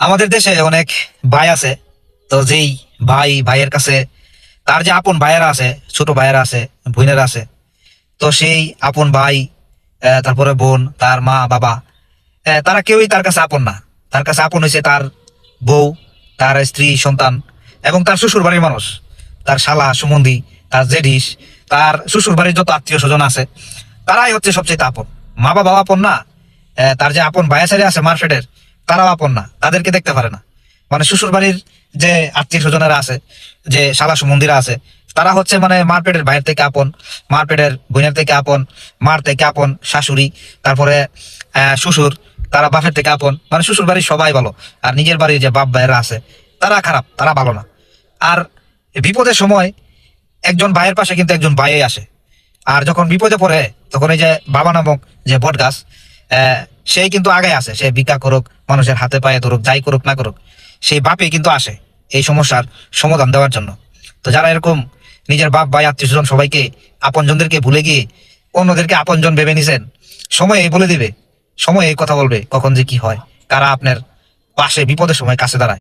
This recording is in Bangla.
আমাদের দেশে অনেক ভাই আছে। তো যেই ভাইয়ের কাছে তার যে আপন ভাইয়েরা আছে, ছোট ভাইয়েরা আছে, বোনেরা আছে, তো সেই আপন ভাই, তারপরে বোন, তার মা বাবা, তারা কেউই তার কাছে আপন না। তার কাছে আপন হয়েছে তার বউ, তার স্ত্রী, সন্তান এবং তার শ্বশুর বাড়ির মানুষ, তার শালা সুমন্দি, তার জেঠিস, তার শ্বশুর বাড়ির যত আত্মীয় স্বজন আছে, তারাই হচ্ছে সবচেয়ে আপন। মা বাবা আপন না। তার যে আপন ভাইয়া ছেলে আছে মারফেটের, তারাও আপন না, তাদেরকে দেখতে পারে না। মানে শ্বশুর বাড়ির যে আত্মীয় স্বজনেরা আছে, যে শালা সুমন্দিরা আছে, তারা হচ্ছে মানে মারপেটের ভাইয়ের থেকে আপন, মারপেটের বোনের থেকে আপন, মার থেকে আপন শাশুড়ি, তারপরে শ্বশুর, তারা বাপের থেকে আপন। মানে শ্বশুর বাড়ির সবাই ভালো, আর নিজের বাড়ির যে বাপ ভাইয়েরা আছে তারা খারাপ, তারা ভালো না। আর বিপদের সময় একজন ভাইয়ের পাশে কিন্তু একজন ভাই আসে। আর যখন বিপদে পড়ে তখন এই যে বাবা নামক যে বট গাছ, সেই কিন্তু আগে আসে। সে ভিক্ষা করুক, মানুষের হাতে পায়ে ধরুক, যাই করুক না করুক, সেই বাপে কিন্তু আসে এই সমস্যার সমাধান দেওয়ার জন্য। তো যারা এরকম নিজের বাপ ভাই আত্মীয় স্বজন সবাইকে, আপনজনদেরকে ভুলে গিয়ে অন্যদেরকে আপনজন ভেবে নিছেন, সময় বলে দিবে, সময় এই কথা বলবে কখন যে কি হয়, কারা আপনার পাশে বিপদের সময় কাছে দাঁড়ায়।